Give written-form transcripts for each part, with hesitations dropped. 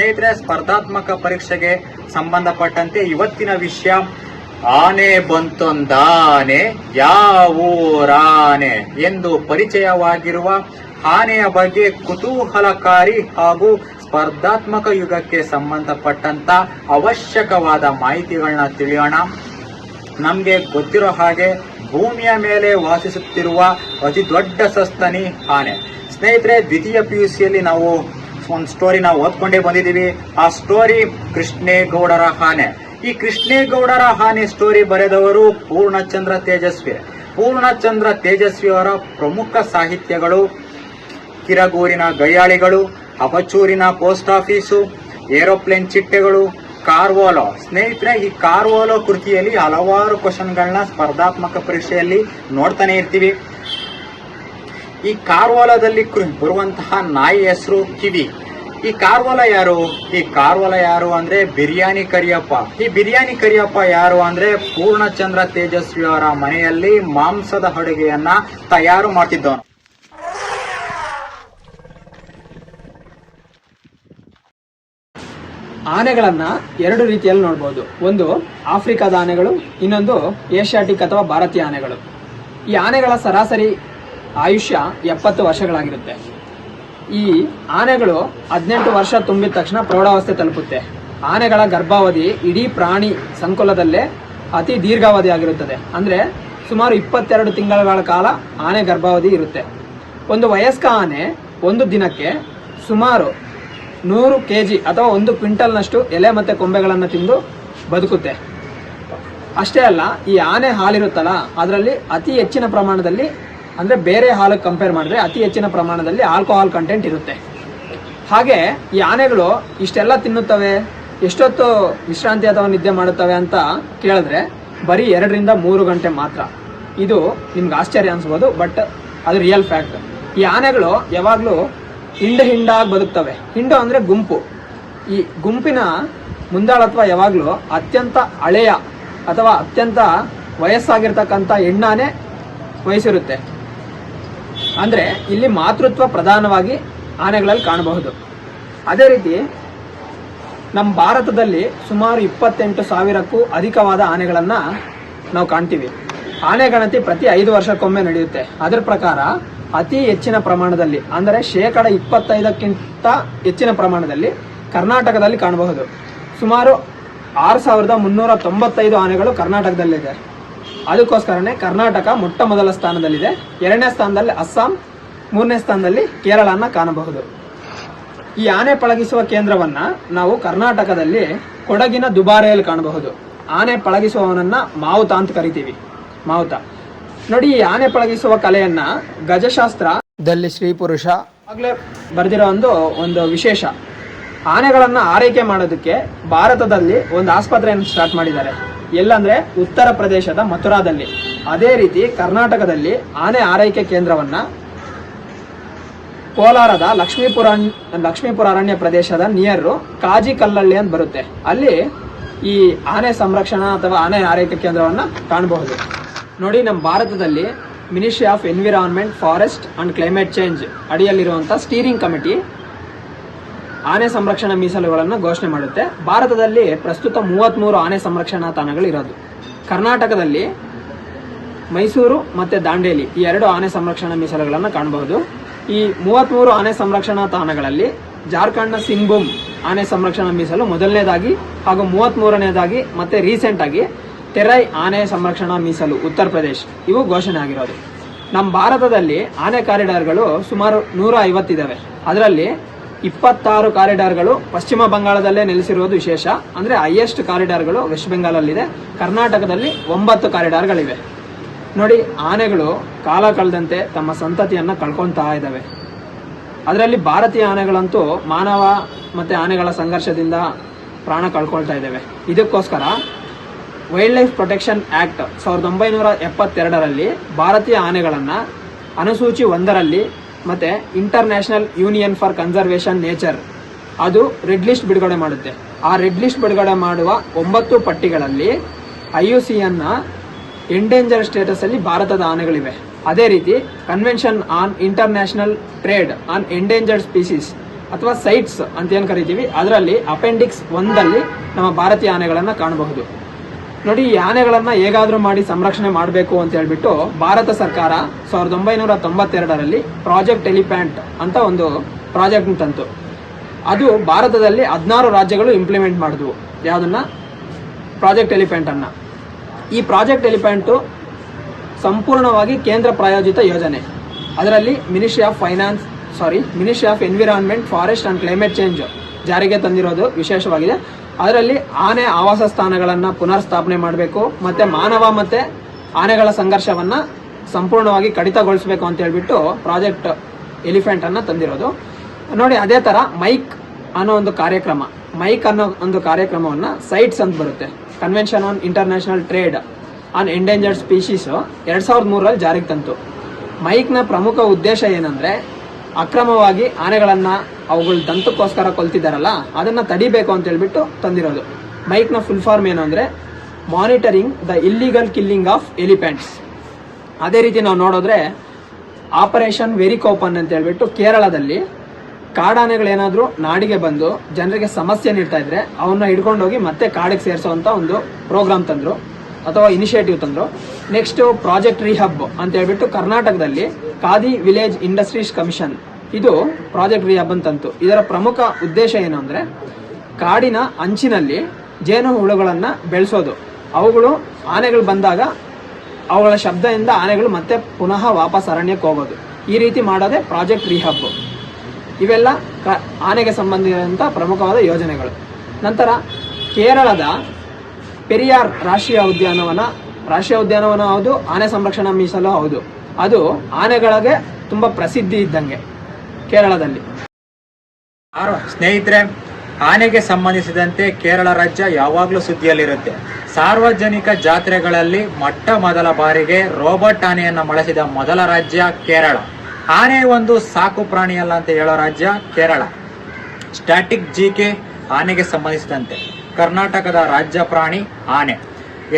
ಸ್ನೇಹಿತರೆ, ಸ್ಪರ್ಧಾತ್ಮಕ ಪರೀಕ್ಷೆಗೆ ಸಂಬಂಧಪಟ್ಟಂತೆ ಇವತ್ತಿನ ವಿಷಯ ಆನೆ ಬಂತೊಂದಾನೆ ಯಾವೂರಾನೆ ಎಂದು ಪರಿಚಯವಾಗಿರುವ ಆನೆಯ ಬಗ್ಗೆ ಕುತೂಹಲಕಾರಿ ಹಾಗೂ ಸ್ಪರ್ಧಾತ್ಮಕ ಯುಗಕ್ಕೆ ಸಂಬಂಧಪಟ್ಟಂತ ಅವಶ್ಯಕವಾದ ಮಾಹಿತಿಗಳನ್ನ ತಿಳಿಯೋಣ. ನಮ್ಗೆ ಗೊತ್ತಿರೋ ಹಾಗೆ ಭೂಮಿಯ ಮೇಲೆ ವಾಸಿಸುತ್ತಿರುವ ಅತಿ ದೊಡ್ಡ ಸಸ್ತನಿ ಆನೆ. ಸ್ನೇಹಿತರೆ, ದ್ವಿತೀಯ PUCಯಲ್ಲಿ ನಾವು ಒಂದು ಸ್ಟೋರಿ ನಾವು ಓದ್ಕೊಂಡೇ ಬಂದಿದ್ದೀವಿ. ಆ ಸ್ಟೋರಿ ಕೃಷ್ಣೇಗೌಡರ ಆನೆ. ಈ ಕೃಷ್ಣೇಗೌಡರ ಆನೆ ಸ್ಟೋರಿ ಬರೆದವರು ಪೂರ್ಣಚಂದ್ರ ತೇಜಸ್ವಿ. ಪೂರ್ಣಚಂದ್ರ ತೇಜಸ್ವಿ ಅವರ ಪ್ರಮುಖ ಸಾಹಿತ್ಯಗಳು ಕಿರಗೂರಿನ ಗಯ್ಯಾಳಿಗಳು, ಅಬಚೂರಿನ ಪೋಸ್ಟ್ ಆಫೀಸು, ಏರೋಪ್ಲೇನ್ ಚಿಟ್ಟೆಗಳು, ಕಾರ್ವೋಲೋ. ಸ್ನೇಹಿತರೆ, ಈ ಕಾರ್ವೋಲೋ ಕೃತಿಯಲ್ಲಿ ಹಲವಾರು ಕ್ವಶನ್ಗಳನ್ನ ಸ್ಪರ್ಧಾತ್ಮಕ ಪರೀಕ್ಷೆಯಲ್ಲಿ ನೋಡ್ತಾನೆ ಇರ್ತೀವಿ. ಈ ಕಾರ್ವೋಲದಲ್ಲಿ ಬರುವಂತಹ ನಾಯಿ ಹೆಸರು ಕಿವಿ. ಈ ಕಾರ್ವೋಲ ಯಾರು? ಈ ಕಾರ್ವೋಲ ಯಾರು ಅಂದ್ರೆ ಬಿರಿಯಾನಿ ಕರಿಯಪ್ಪ. ಈ ಬಿರಿಯಾನಿ ಕರಿಯಪ್ಪ ಯಾರು ಅಂದ್ರೆ ಪೂರ್ಣಚಂದ್ರ ತೇಜಸ್ವಿ ಅವರ ಮನೆಯಲ್ಲಿ ಮಾಂಸದ ಅಡುಗೆಯನ್ನ ತಯಾರು ಮಾಡ್ತಿದ್ದವನು. ಆನೆಗಳನ್ನ ಎರಡು ರೀತಿಯಲ್ಲಿ ನೋಡ್ಬೋದು. ಒಂದು ಆಫ್ರಿಕಾದ ಆನೆಗಳು, ಇನ್ನೊಂದು ಏಷ್ಯಾಟಿಕ್ ಅಥವಾ ಭಾರತೀಯ ಆನೆಗಳು. ಈ ಆನೆಗಳ ಸರಾಸರಿ ಆಯುಷ್ಯ 70 ವರ್ಷಗಳಾಗಿರುತ್ತೆ. ಈ ಆನೆಗಳು 18 ವರ್ಷ ತುಂಬಿದ ತಕ್ಷಣ ಪ್ರೌಢಾವಸ್ಥೆ ತಲುಪುತ್ತೆ. ಆನೆಗಳ ಗರ್ಭಾವಧಿ ಇಡೀ ಪ್ರಾಣಿ ಸಂಕುಲದಲ್ಲೇ ಅತಿ ದೀರ್ಘಾವಧಿ ಆಗಿರುತ್ತದೆ. ಅಂದರೆ ಸುಮಾರು 22 ತಿಂಗಳ ಕಾಲ ಆನೆ ಗರ್ಭಾವಧಿ ಇರುತ್ತೆ. ಒಂದು ವಯಸ್ಕ ಆನೆ ಒಂದು ದಿನಕ್ಕೆ ಸುಮಾರು 100 kg ಅಥವಾ 1 ಕ್ವಿಂಟಲ್ನಷ್ಟು ಎಲೆ ಮತ್ತು ಕೊಂಬೆಗಳನ್ನು ತಿಂದು ಬದುಕುತ್ತೆ. ಅಷ್ಟೇ ಅಲ್ಲ, ಈ ಆನೆ ಹಾಲಿರುತ್ತಲ್ಲ, ಅದರಲ್ಲಿ ಅತಿ ಹೆಚ್ಚಿನ ಪ್ರಮಾಣದಲ್ಲಿ, ಅಂದರೆ ಬೇರೆ ಹಾಲಿಗೆ ಕಂಪೇರ್ ಮಾಡಿದ್ರೆ ಅತಿ ಹೆಚ್ಚಿನ ಪ್ರಮಾಣದಲ್ಲಿ ಆಲ್ಕೋಹಾಲ್ ಕಂಟೆಂಟ್ ಇರುತ್ತೆ. ಹಾಗೆ ಈ ಆನೆಗಳು ಇಷ್ಟೆಲ್ಲ ತಿನ್ನುತ್ತವೆ, ಎಷ್ಟೊತ್ತು ವಿಶ್ರಾಂತಿ ಅಥವಾ ನಿದ್ದೆ ಮಾಡುತ್ತವೆ ಅಂತ ಕೇಳಿದ್ರೆ ಬರೀ 2 ರಿಂದ 3 ಗಂಟೆ ಮಾತ್ರ. ಇದು ನಿಮ್ಗೆ ಆಶ್ಚರ್ಯ ಅನ್ಸ್ಬೋದು, ಬಟ್ ಅದು ರಿಯಲ್ ಫ್ಯಾಕ್ಟ್. ಈ ಆನೆಗಳು ಯಾವಾಗಲೂ ಹಿಂಡಾಗಿ ಬದುಕ್ತವೆ. ಹಿಂಡು ಅಂದರೆ ಗುಂಪು. ಈ ಗುಂಪಿನ ಮುಂದಾಳತ್ವ ಯಾವಾಗಲೂ ಅತ್ಯಂತ ಹಳೆಯ ಅಥವಾ ಅತ್ಯಂತ ವಯಸ್ಸಾಗಿರ್ತಕ್ಕಂಥ ಹೆಣ್ಣಾನೆ ವಹಿಸಿರುತ್ತೆ. ಅಂದರೆ ಇಲ್ಲಿ ಮಾತೃತ್ವ ಪ್ರಧಾನವಾಗಿ ಆನೆಗಳಲ್ಲಿ ಕಾಣಬಹುದು. ಅದೇ ರೀತಿ ನಮ್ಮ ಭಾರತದಲ್ಲಿ ಸುಮಾರು 28,000ಕ್ಕೂ ಅಧಿಕವಾದ ಆನೆಗಳನ್ನು ನಾವು ಕಾಣ್ತೀವಿ. ಆನೆ ಗಣತಿ ಪ್ರತಿ 5 ವರ್ಷಕ್ಕೊಮ್ಮೆ ನಡೆಯುತ್ತೆ. ಅದರ ಪ್ರಕಾರ ಅತಿ ಹೆಚ್ಚಿನ ಪ್ರಮಾಣದಲ್ಲಿ, ಅಂದರೆ 25%ಕ್ಕಿಂತ ಹೆಚ್ಚಿನ ಪ್ರಮಾಣದಲ್ಲಿ ಕರ್ನಾಟಕದಲ್ಲಿ ಕಾಣಬಹುದು. ಸುಮಾರು 6,395 ಆನೆಗಳು ಕರ್ನಾಟಕದಲ್ಲಿದೆ. ಅದಕ್ಕೋಸ್ಕರನೇ ಕರ್ನಾಟಕ ಮೊಟ್ಟ ಮೊದಲ ಸ್ಥಾನದಲ್ಲಿದೆ. 2ನೇ ಸ್ಥಾನದಲ್ಲಿ ಅಸ್ಸಾಂ, 3ನೇ ಸ್ಥಾನದಲ್ಲಿ ಕೇರಳನ ಕಾಣಬಹುದು. ಈ ಆನೆ ಪಳಗಿಸುವ ಕೇಂದ್ರವನ್ನ ನಾವು ಕರ್ನಾಟಕದಲ್ಲಿ ಕೊಡಗಿನ ದುಬಾರೆಯಲ್ಲಿ ಕಾಣಬಹುದು. ಆನೆ ಪಳಗಿಸುವವನನ್ನ ಮಾವುತ ಅಂತ ಕರಿತೀವಿ. ಮಾವುತ ನೋಡಿ, ಈ ಆನೆ ಪಳಗಿಸುವ ಕಲೆಯನ್ನ ಗಜಶಾಸ್ತ್ರದಲ್ಲಿ ಶ್ರೀ ಪುರುಷ ಆಗ್ಲೇ ಬರೆದಿರೋ ಒಂದು ವಿಶೇಷ. ಆನೆಗಳನ್ನ ಆರೈಕೆ ಮಾಡೋದಕ್ಕೆ ಭಾರತದಲ್ಲಿ ಒಂದು ಆಸ್ಪತ್ರೆಯನ್ನು ಸ್ಟಾರ್ಟ್ ಮಾಡಿದ್ದಾರೆ. ಎಲ್ಲಂದ್ರೆ ಉತ್ತರ ಪ್ರದೇಶದ ಮಥುರಾದಲ್ಲಿ. ಅದೇ ರೀತಿ ಕರ್ನಾಟಕದಲ್ಲಿ ಆನೆ ಆರೈಕೆ ಕೇಂದ್ರವನ್ನ ಕೋಲಾರದ ಲಕ್ಷ್ಮೀಪುರ ಅರಣ್ಯ ಪ್ರದೇಶದ ನಿಯರ್ ಕಾಜಿ ಕಲ್ಲಳ್ಳಿ ಅಂತ ಬರುತ್ತೆ. ಅಲ್ಲಿ ಈ ಆನೆ ಸಂರಕ್ಷಣಾ ಅಥವಾ ಆನೆ ಆರೈಕೆ ಕೇಂದ್ರವನ್ನ ಕಾಣಬಹುದು. ನೋಡಿ, ನಮ್ಮ ಭಾರತದಲ್ಲಿ ministry of environment, forest and climate change ಅಡಿಯಲ್ಲಿರುವಂಥ ಸ್ಟೀರಿಂಗ್ ಕಮಿಟಿ ಆನೆ ಸಂರಕ್ಷಣಾ ಮೀಸಲುಗಳನ್ನು ಘೋಷಣೆ ಮಾಡುತ್ತೆ. ಭಾರತದಲ್ಲಿ ಪ್ರಸ್ತುತ 33 ಆನೆ ಸಂರಕ್ಷಣಾ ತಾಣಗಳು ಇರೋದು. ಕರ್ನಾಟಕದಲ್ಲಿ ಮೈಸೂರು ಮತ್ತು ದಾಂಡೇಲಿ ಈ 2 ಆನೆ ಸಂರಕ್ಷಣಾ ಮೀಸಲುಗಳನ್ನು ಕಾಣಬಹುದು. ಈ 33 ಆನೆ ಸಂರಕ್ಷಣಾ ತಾಣಗಳಲ್ಲಿ ಜಾರ್ಖಂಡ್ನ ಸಿಂಗ್ಭೂಮ್ ಆನೆ ಸಂರಕ್ಷಣಾ ಮೀಸಲು ಮೊದಲನೇದಾಗಿ ಹಾಗೂ 33ನೇದಾಗಿ ಮತ್ತೆ ರೀಸೆಂಟಾಗಿ ತೆರೈ ಆನೆ ಸಂರಕ್ಷಣಾ ಮೀಸಲು ಉತ್ತರ ಪ್ರದೇಶ್ ಇವು ಘೋಷಣೆ ಆಗಿರೋದು. ನಮ್ಮ ಭಾರತದಲ್ಲಿ ಆನೆ ಕಾರಿಡಾರ್ಗಳು ಸುಮಾರು 150 ಇದ್ದಾವೆ. ಅದರಲ್ಲಿ 26 ಕಾರಿಡಾರ್ಗಳು ಪಶ್ಚಿಮ ಬಂಗಾಳದಲ್ಲೇ ನೆಲೆಸಿರುವುದು ವಿಶೇಷ. ಅಂದರೆ ಹೈಯೆಸ್ಟ್ ಕಾರಿಡಾರ್ಗಳು ವೆಸ್ಟ್ ಬೆಂಗಾಲಲ್ಲಿದೆ. ಕರ್ನಾಟಕದಲ್ಲಿ 9 ಕಾರಿಡಾರ್ಗಳಿವೆ. ನೋಡಿ, ಆನೆಗಳು ಕಾಲ ಕಳೆದಂತೆ ತಮ್ಮ ಸಂತತಿಯನ್ನು ಕಳ್ಕೊತಾ ಇದ್ದಾವೆ. ಅದರಲ್ಲಿ ಭಾರತೀಯ ಆನೆಗಳಂತೂ ಮಾನವ ಮತ್ತು ಆನೆಗಳ ಸಂಘರ್ಷದಿಂದ ಪ್ರಾಣ ಕಳ್ಕೊಳ್ತಾ ಇದ್ದಾವೆ. ಇದಕ್ಕೋಸ್ಕರ ವೈಲ್ಡ್ ಲೈಫ್ ಪ್ರೊಟೆಕ್ಷನ್ ಆ್ಯಕ್ಟ್ 1972ರಲ್ಲಿ ಭಾರತೀಯ ಆನೆಗಳನ್ನು ಅನುಸೂಚಿ 1ರಲ್ಲಿ ಮತ್ತು international union for conservation nature ಅದು ರೆಡ್ ಲಿಸ್ಟ್ ಬಿಡುಗಡೆ ಮಾಡುತ್ತೆ. ಆ ರೆಡ್ ಲಿಸ್ಟ್ ಬಿಡುಗಡೆ ಮಾಡುವ 9 ಪಟ್ಟಿಗಳಲ್ಲಿ IUCN ಎಂಡೇಂಜರ್ ಸ್ಟೇಟಸಲ್ಲಿ ಭಾರತದ ಆನೆಗಳಿವೆ. ಅದೇ ರೀತಿ convention on international trade on endangered species ಅಥವಾ ಸೈಟ್ಸ್ ಅಂತ ಏನು ಕರಿತೀವಿ, ಅದರಲ್ಲಿ ಅಪೆಂಡಿಕ್ಸ್ 1 ನಮ್ಮ ಭಾರತೀಯ ಆನೆಗಳನ್ನು ಕಾಣಬಹುದು. ನೋಡಿ, ಈ ಆನೆಗಳನ್ನು ಹೇಗಾದರೂ ಮಾಡಿ ಸಂರಕ್ಷಣೆ ಮಾಡಬೇಕು ಅಂತ ಹೇಳ್ಬಿಟ್ಟು ಭಾರತ ಸರ್ಕಾರ 1992ರಲ್ಲಿ ಪ್ರಾಜೆಕ್ಟ್ ಎಲಿಫೆಂಟ್ ಅಂತ ಒಂದು ಪ್ರಾಜೆಕ್ಟ್ ತಂತು. ಅದು ಭಾರತದಲ್ಲಿ 16 ರಾಜ್ಯಗಳು ಇಂಪ್ಲಿಮೆಂಟ್ ಮಾಡಿದ್ವು. ಯಾವುದನ್ನ? ಪ್ರಾಜೆಕ್ಟ್ ಎಲಿಫೆಂಟ್ ಅನ್ನ. ಈ ಪ್ರಾಜೆಕ್ಟ್ ಎಲಿಫೆಂಟು ಸಂಪೂರ್ಣವಾಗಿ ಕೇಂದ್ರ ಪ್ರಾಯೋಜಿತ ಯೋಜನೆ. ಅದರಲ್ಲಿ ministry of environment, forest and climate change ಜಾರಿಗೆ ತಂದಿರೋದು ವಿಶೇಷವಾಗಿದೆ. ಅದರಲ್ಲಿ ಆನೆ ಆವಾಸ ಸ್ಥಾನಗಳನ್ನು ಪುನರ್ ಸ್ಥಾಪನೆ ಮಾಡಬೇಕು, ಮತ್ತೆ ಮಾನವ ಮತ್ತೆ ಆನೆಗಳ ಸಂಘರ್ಷವನ್ನ ಸಂಪೂರ್ಣವಾಗಿ ಕಡಿತಗೊಳಿಸಬೇಕು ಅಂತ ಹೇಳ್ಬಿಟ್ಟು ಪ್ರಾಜೆಕ್ಟ್ ಎಲಿಫೆಂಟ್ ಅನ್ನ ತಂದಿರೋದು. ನೋಡಿ, ಅದೇ ತರ ಮೈಕ್ ಅನ್ನೋ ಒಂದು ಕಾರ್ಯಕ್ರಮವನ್ನ ಸೈಟ್ಸ್ ಅಂತ ಬರುತ್ತೆ, convention on international trade on endangered species 2003ರಲ್ಲಿ ಜಾರಿಗೆ ತಂತು. ಮೈಕ್ನ ಪ್ರಮುಖ ಉದ್ದೇಶ ಏನಂದ್ರೆ, ಅಕ್ರಮವಾಗಿ ಆನೆಗಳನ್ನ ಅವುಗಳ ದಂತಕ್ಕೋಸ್ಕರ ಕೊಲ್ತಿದ್ದಾರಲ್ಲ, ಅದನ್ನ ತಡಿಬೇಕು ಅಂತ ಹೇಳ್ಬಿಟ್ಟು ತಂದಿರೋದು. ಮೈಕ್ನ ಫುಲ್ ಫಾರ್ಮ್ ಏನು ಅಂದ್ರೆ monitoring the illegal killing of elephants. ಅದೇ ರೀತಿ ನಾವು ನೋಡಿದ್ರೆ ಆಪರೇಷನ್ ವೆರಿಕೋಪನ್ ಅಂತ ಹೇಳ್ಬಿಟ್ಟು ಕೇರಳದಲ್ಲಿ ಕಾಡಾನೆಗಳೇನಾದ್ರೂ ನಾಡಿಗೆ ಬಂದು ಜನರಿಗೆ ಸಮಸ್ಯೆ ನೀಡ್ತಾ ಇದ್ರೆ ಅವನ್ನ ಹಿಡ್ಕೊಂಡೋಗಿ ಮತ್ತೆ ಕಾಡಿಗೆ ಸೇರಿಸುವಂತ ಒಂದು ಪ್ರೋಗ್ರಾಮ್ ತಂದ್ರು ಅಥವಾ ಇನಿಷಿಯೇಟಿವ್ ತಂದ್ರು. ನೆಕ್ಸ್ಟ್ ಪ್ರಾಜೆಕ್ಟ್ ರಿಹಬ್ ಅಂತ ಹೇಳ್ಬಿಟ್ಟು ಕರ್ನಾಟಕದಲ್ಲಿ ಖಾದಿ ವಿಲೇಜ್ ಇಂಡಸ್ಟ್ರೀಸ್ ಕಮಿಷನ್ ಇದು ಪ್ರಾಜೆಕ್ಟ್ ರಿಹಬ್ ಅಂತಂತು. ಇದರ ಪ್ರಮುಖ ಉದ್ದೇಶ ಏನು ಅಂದ್ರೆ, ಕಾಡಿನ ಅಂಚಿನಲ್ಲಿ ಜೇನು ಹುಳುಗಳನ್ನ ಬೆಳೆಸೋದು. ಅವುಗಳು ಆನೆಗಳು ಬಂದಾಗ ಅವುಗಳ ಶಬ್ದದಿಂದ ಆನೆಗಳು ಮತ್ತೆ ಪುನಃ ವಾಪಸ್ ಅರಣ್ಯಕ್ಕೆ ಹೋಗೋದು. ಈ ರೀತಿ ಮಾಡೋದೇ ಪ್ರಾಜೆಕ್ಟ್ ರಿಹಬ್. ಇವೆಲ್ಲ ಆನೆಗೆ ಸಂಬಂಧಿಸಿದಂಥ ಪ್ರಮುಖವಾದ ಯೋಜನೆಗಳು. ನಂತರ ಕೇರಳದ ಪೆರಿಯಾರ್ ರಾಷ್ಟ್ರೀಯ ಉದ್ಯಾನವನ ಹೌದು, ಆನೆ ಸಂರಕ್ಷಣಾ ಮೀಸಲು ಹೌದು. ಅದು ಆನೆಗಳಿಗೆ ತುಂಬಾ ಪ್ರಸಿದ್ಧಿ ಇದ್ದಂಗೆ ಕೇರಳದಲ್ಲಿ. ಸ್ನೇಹಿತರೆ, ಆನೆಗೆ ಸಂಬಂಧಿಸಿದಂತೆ ಕೇರಳ ರಾಜ್ಯ ಯಾವಾಗಲೂ ಸುದ್ದಿಯಲ್ಲಿರುತ್ತೆ. ಸಾರ್ವಜನಿಕ ಜಾತ್ರೆಗಳಲ್ಲಿ ಮೊಟ್ಟ ಮೊದಲ ಬಾರಿಗೆ ರೋಬೋಟ್ ಆನೆಯನ್ನು ಬಳಸಿದ ಮೊದಲ ರಾಜ್ಯ ಕೇರಳ. ಆನೆ ಒಂದು ಸಾಕು ಪ್ರಾಣಿಯಲ್ಲ ಅಂತ ಹೇಳೋ ರಾಜ್ಯ ಕೇರಳ. ಸ್ಟ್ಯಾಟಿಕ್ ಜಿಕೆ ಆನೆಗೆ ಸಂಬಂಧಿಸಿದಂತೆ ಕರ್ನಾಟಕದ ರಾಜ್ಯ ಪ್ರಾಣಿ ಆನೆ.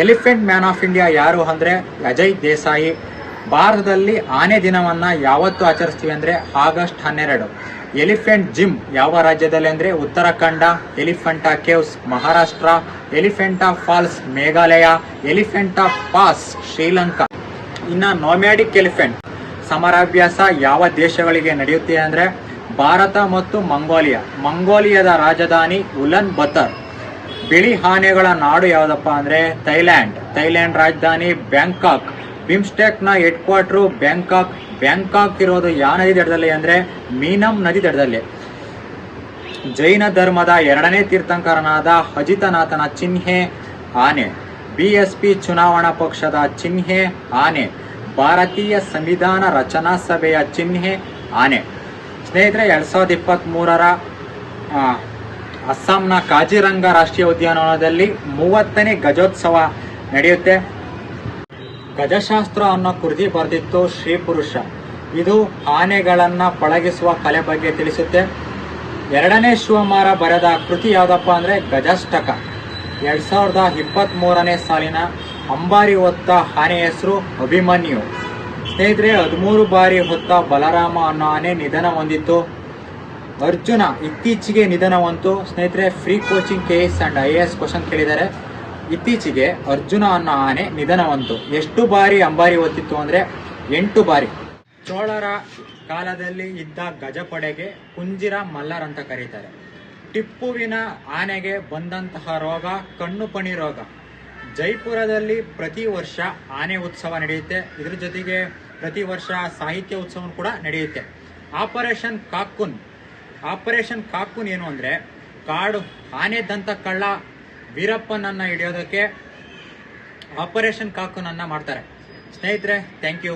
ಎಲಿಫೆಂಟ್ ಮ್ಯಾನ್ ಆಫ್ ಇಂಡಿಯಾ ಯಾರು ಅಂದ್ರೆ ಅಜಯ್ ದೇಸಾಯಿ. ಭಾರತದಲ್ಲಿ ಆನೆ ದಿನವನ್ನ ಯಾವತ್ತು ಆಚರಿಸ್ತೀವಿ ಅಂದ್ರೆ ಆಗಸ್ಟ್ 12. ಎಲಿಫೆಂಟ್ ಜಿಮ್ ಯಾವ ರಾಜ್ಯದಲ್ಲಿ ಅಂದ್ರೆ Uttarakhand. Elephanta caves Maharashtra. Elephanta falls Meghalaya. Elephanta pass Sri Lanka. ಇನ್ನ ನೋಮ್ಯಾಡಿಕ್ ಎಲಿಫೆಂಟ್ ಸಮರಾಭ್ಯಾಸ ಯಾವ ದೇಶಗಳಿಗೆ ನಡೆಯುತ್ತೆ ಅಂದ್ರೆ ಭಾರತ ಮತ್ತು ಮಂಗೋಲಿಯಾದ ರಾಜಧಾನಿ ಉಲನ್ ಬತರ್. ಬಿಳಿ ಆನೆಗಳ ನಾಡು ಯಾವುದಪ್ಪ ಅಂದ್ರೆ ಥೈಲ್ಯಾಂಡ್ ರಾಜಧಾನಿ ಬ್ಯಾಂಕಾಕ್. ಬಿಮ್ಸ್ಟೆಕ್ ನ ಹೆಡ್ ಕ್ವಾರ್ಟರ್ ಬ್ಯಾಂಕಾಕ್ ಇರೋದು ಯಾವ ನದಿ ದಡದಲ್ಲಿ ಅಂದ್ರೆ ಮೀನಂ ನದಿ ದಡದಲ್ಲಿ. ಜೈನ ಧರ್ಮದ 2ನೇ ತೀರ್ಥಂಕರನಾದ ಅಜಿತನಾಥನ ಚಿಹ್ನೆ ಆನೆ. ಬಿಎಸ್ಪಿ ಚುನಾವಣಾ ಪಕ್ಷದ ಚಿಹ್ನೆ ಆನೆ. ಭಾರತೀಯ ಸಂವಿಧಾನ ರಚನಾ ಸಭೆಯ ಚಿಹ್ನೆ ಆನೆ. ಸ್ನೇಹಿತರೆ, 2023ರ ಅಸ್ಸಾಂನ ಕಾಜಿರಂಗ ರಾಷ್ಟ್ರೀಯ ಉದ್ಯಾನವನದಲ್ಲಿ 30ನೇ ಗಜೋತ್ಸವ ನಡೆಯುತ್ತೆ. ಗಜಶಾಸ್ತ್ರ ಅನ್ನೋ ಕೃತಿ ಬರೆದಿತ್ತು ಶ್ರೀ ಪುರುಷ. ಇದು ಆನೆಗಳನ್ನ ಪಳಗಿಸುವ ಕಲೆ ಬಗ್ಗೆ ತಿಳಿಸುತ್ತೆ. 2ನೇ ಶಿವಮಾರ ಬರೆದ ಕೃತಿ ಯಾವುದಪ್ಪ ಅಂದ್ರೆ ಗಜಾಷ್ಟಕ. 2023ನೇ ಸಾಲಿನ ಅಂಬಾರಿ ಹೊತ್ತ ಆನೆ ಹೆಸರು ಅಭಿಮನ್ಯು. ಸ್ನೇಹಿತರೆ, 13 ಬಾರಿ ಹೊತ್ತ ಬಲರಾಮ ಅನ್ನೋ ಆನೆ ನಿಧನ ಹೊಂದಿತ್ತು. ಅರ್ಜುನ ಇತ್ತೀಚೆಗೆ ನಿಧನ ಹೊಂತು. ಸ್ನೇಹಿತರೆ, free coaching KS and IAS question ಕೇಳಿದ್ದಾರೆ. ಇತ್ತೀಚೆಗೆ ಅರ್ಜುನ ಅನ್ನೋ ಆನೆ ನಿಧನ ಹೊಂತು. ಎಷ್ಟು ಬಾರಿ ಅಂಬಾರಿ ಹೊತ್ತಿತ್ತು ಅಂದ್ರೆ 8 ಬಾರಿ. ಚೋಳರ ಕಾಲದಲ್ಲಿ ಇದ್ದ ಗಜಪಡೆಗೆ ಕುಂಜಿರ ಮಲ್ಲರ್ ಅಂತ ಕರೀತಾರೆ. ಟಿಪ್ಪುವಿನ ಆನೆಗೆ ಬಂದಂತಹ ರೋಗ ಕಣ್ಣುಪಣಿ ರೋಗ. ಜೈಪುರದಲ್ಲಿ ಪ್ರತಿ ವರ್ಷ ಆನೆ ಉತ್ಸವ ನಡೆಯುತ್ತೆ. ಇದ್ರ ಜೊತೆಗೆ ಪ್ರತಿ ವರ್ಷ ಸಾಹಿತ್ಯ ಉತ್ಸವ ಕೂಡ ನಡೆಯುತ್ತೆ. ಆಪರೇಷನ್ ಕಾಕುನ್ ಏನು ಅಂದ್ರೆ ಕಾಡು ಆನೆ ದಂತ ಕಳ್ಳ ವೀರಪ್ಪನನ್ನ ಹಿಡಿಯೋದಕ್ಕೆ ಆಪರೇಷನ್ ಕಾಕುನ್ ಅನ್ನ ಮಾಡ್ತಾರೆ. ಸ್ನೇಹಿತರೆ, ಥ್ಯಾಂಕ್ ಯು.